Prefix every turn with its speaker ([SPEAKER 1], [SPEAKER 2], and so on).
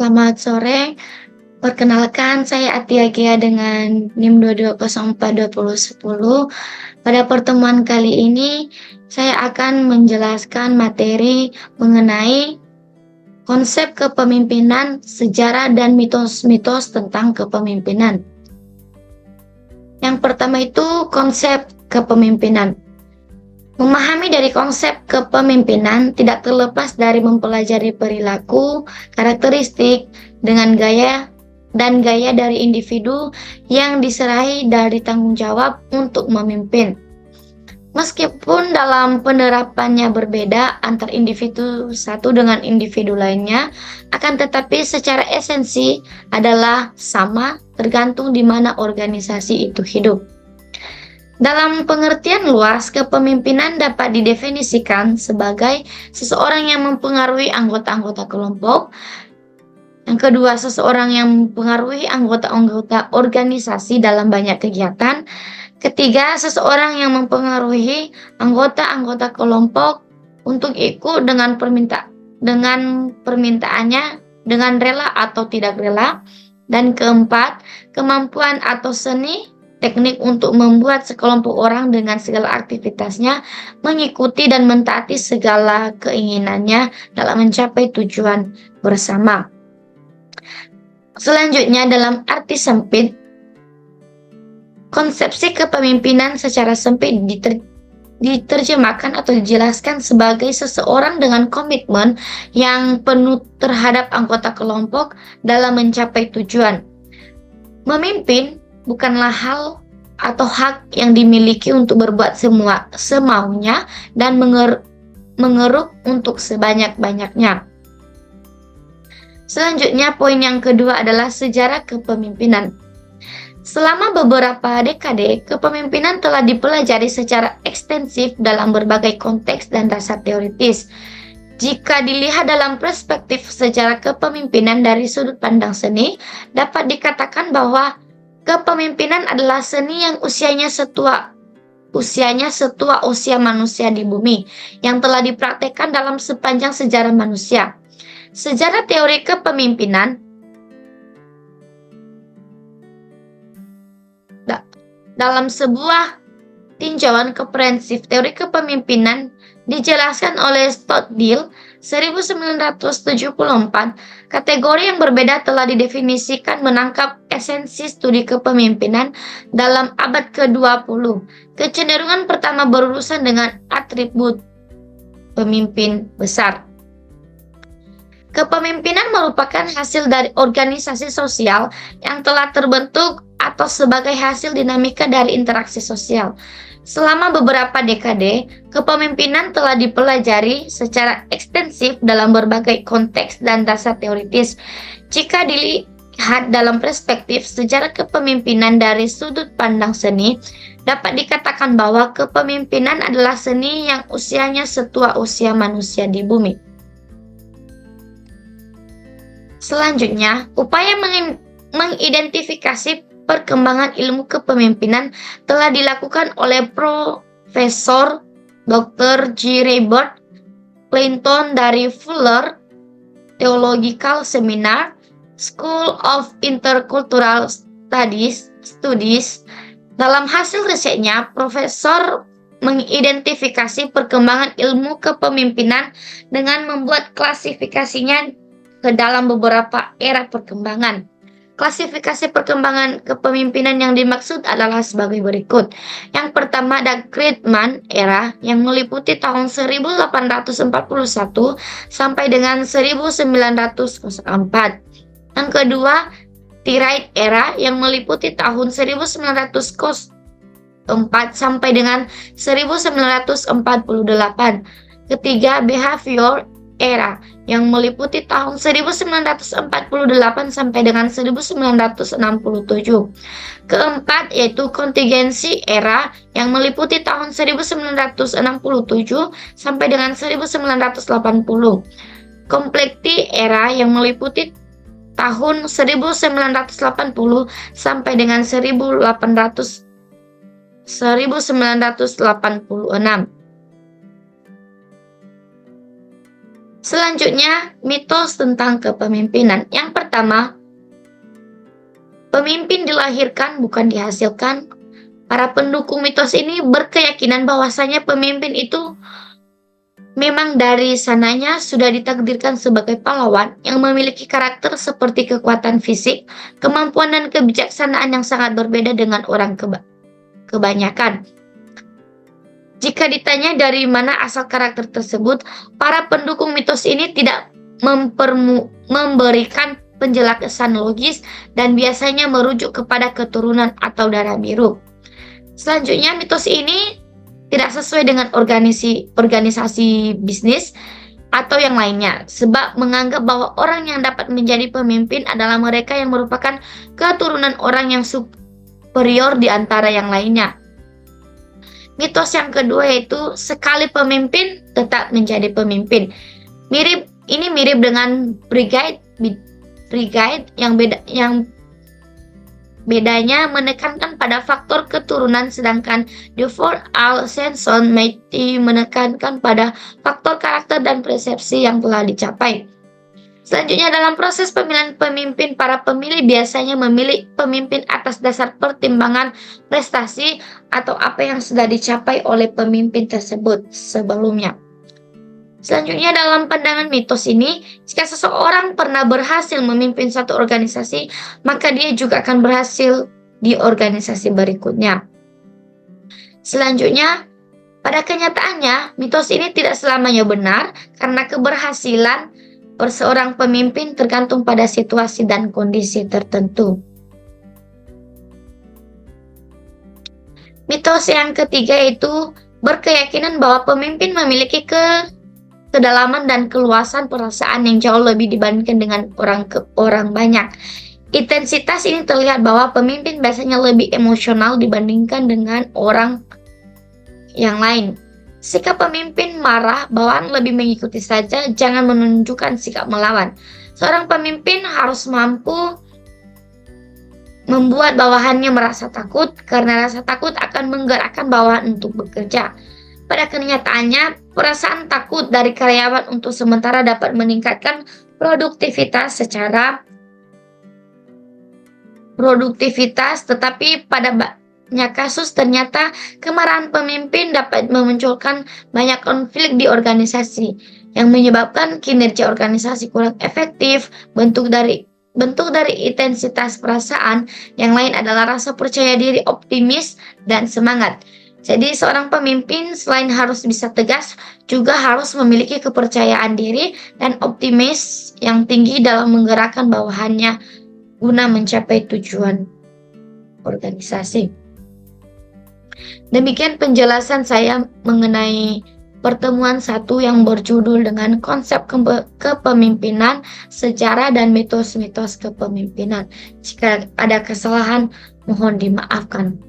[SPEAKER 1] Selamat sore, perkenalkan saya Atia Gia dengan NIM 22042010. Pada pertemuan kali ini, saya akan menjelaskan materi mengenai konsep kepemimpinan, sejarah, dan mitos-mitos tentang kepemimpinan. Yang pertama itu konsep kepemimpinan. Memahami dari konsep kepemimpinan tidak terlepas dari mempelajari perilaku, karakteristik, dengan gaya dari individu yang diserahi dari tanggung jawab untuk memimpin. Meskipun dalam penerapannya berbeda antar individu satu dengan individu lainnya, akan tetapi secara esensi adalah sama tergantung di mana organisasi itu hidup. Dalam pengertian luas, kepemimpinan dapat didefinisikan sebagai seseorang yang mempengaruhi anggota-anggota kelompok. Yang kedua, seseorang yang mempengaruhi anggota-anggota organisasi dalam banyak kegiatan. Ketiga, seseorang yang mempengaruhi anggota-anggota kelompok untuk ikut dengan permintaannya dengan rela atau tidak rela. Dan keempat, kemampuan atau seni teknik untuk membuat sekelompok orang dengan segala aktivitasnya mengikuti dan mentaati segala keinginannya dalam mencapai tujuan bersama. Selanjutnya, dalam arti sempit, konsepsi kepemimpinan secara sempit diterjemahkan atau dijelaskan sebagai seseorang dengan komitmen yang penuh terhadap anggota kelompok dalam mencapai tujuan. Memimpin bukanlah hal atau hak yang dimiliki untuk berbuat semaunya dan mengeruk untuk sebanyak-banyaknya. Selanjutnya, poin yang kedua adalah sejarah kepemimpinan. Selama beberapa dekade, kepemimpinan telah dipelajari secara ekstensif dalam berbagai konteks dan dasar teoritis. Jika dilihat dalam perspektif sejarah kepemimpinan dari sudut pandang seni, dapat dikatakan bahwa kepemimpinan adalah seni yang usianya setua usia manusia di bumi, yang telah dipraktekkan dalam sepanjang sejarah manusia. Sejarah teori kepemimpinan dalam sebuah tinjauan komprehensif teori kepemimpinan dijelaskan oleh Stoddard 1974. Kategori yang berbeda telah didefinisikan menangkap esensi studi kepemimpinan dalam abad ke-20. Kecenderungan pertama berurusan dengan atribut pemimpin besar. Kepemimpinan merupakan hasil dari organisasi sosial yang telah terbentuk atau sebagai hasil dinamika dari interaksi sosial. Selama beberapa dekade, kepemimpinan telah dipelajari secara ekstensif dalam berbagai konteks dan dasar teoritis. Jika dilihat dalam perspektif sejarah kepemimpinan dari sudut pandang seni, dapat dikatakan bahwa kepemimpinan adalah seni yang usianya setua usia manusia di bumi. Selanjutnya, upaya mengidentifikasi perkembangan ilmu kepemimpinan telah dilakukan oleh Profesor Dr. G. Robert Clinton dari Fuller Theological Seminar, School of Intercultural Studies. Dalam hasil risetnya, Profesor mengidentifikasi perkembangan ilmu kepemimpinan dengan membuat klasifikasinya ke dalam beberapa era perkembangan. Klasifikasi perkembangan kepemimpinan yang dimaksud adalah sebagai berikut. Yang pertama ada Greatman era yang meliputi tahun 1841 sampai dengan 1904. Yang kedua, Tirade era yang meliputi tahun 1904 sampai dengan 1948. Ketiga, Behavior era yang meliputi tahun 1948 sampai dengan 1967. Keempat yaitu kontingensi era yang meliputi tahun 1967 sampai dengan 1980. Komplekti era yang meliputi tahun 1980 sampai dengan 1986. Selanjutnya, mitos tentang kepemimpinan. Yang pertama, pemimpin dilahirkan bukan dihasilkan. Para pendukung mitos ini berkeyakinan bahwasanya pemimpin itu memang dari sananya sudah ditakdirkan sebagai pahlawan yang memiliki karakter seperti kekuatan fisik, kemampuan dan kebijaksanaan yang sangat berbeda dengan orang kebanyakan. Jika ditanya dari mana asal karakter tersebut, para pendukung mitos ini tidak memberikan penjelasan logis dan biasanya merujuk kepada keturunan atau darah biru. Selanjutnya, mitos ini tidak sesuai dengan organisasi bisnis atau yang lainnya, sebab menganggap bahwa orang yang dapat menjadi pemimpin adalah mereka yang merupakan keturunan orang yang superior di antara yang lainnya. Mitos yang kedua yaitu sekali pemimpin tetap menjadi pemimpin. Ini mirip dengan brigade yang bedanya menekankan pada faktor keturunan, sedangkan The Four Ascension Mighty menekankan pada faktor karakter dan persepsi yang telah dicapai. Selanjutnya, dalam proses pemilihan pemimpin, para pemilih biasanya memilih pemimpin atas dasar pertimbangan prestasi atau apa yang sudah dicapai oleh pemimpin tersebut sebelumnya. Selanjutnya, dalam pandangan mitos ini, jika seseorang pernah berhasil memimpin satu organisasi, maka dia juga akan berhasil di organisasi berikutnya. Selanjutnya, pada kenyataannya, mitos ini tidak selamanya benar karena keberhasilan seorang pemimpin tergantung pada situasi dan kondisi tertentu. Mitos yang ketiga itu berkeyakinan bahwa pemimpin memiliki kedalaman dan keluasan perasaan yang jauh lebih dibandingkan dengan orang banyak. Intensitas ini terlihat bahwa pemimpin biasanya lebih emosional dibandingkan dengan orang yang lain. Sikap pemimpin marah, bawaan lebih mengikuti saja, jangan menunjukkan sikap melawan. Seorang pemimpin harus mampu membuat bawahannya merasa takut, karena rasa takut akan menggerakkan bawahan untuk bekerja. Pada kenyataannya, perasaan takut dari karyawan untuk sementara dapat meningkatkan produktivitas, tetapi pada banyak kasus ternyata kemarahan pemimpin dapat memunculkan banyak konflik di organisasi yang menyebabkan kinerja organisasi kurang efektif. Bentuk dari intensitas perasaan yang lain adalah rasa percaya diri, optimis, dan semangat. Jadi seorang pemimpin selain harus bisa tegas, juga harus memiliki kepercayaan diri dan optimis yang tinggi dalam menggerakkan bawahannya guna mencapai tujuan organisasi. Demikian penjelasan saya mengenai pertemuan 1 yang berjudul dengan konsep kepemimpinan, sejarah dan mitos-mitos kepemimpinan. Jika ada kesalahan, mohon dimaafkan.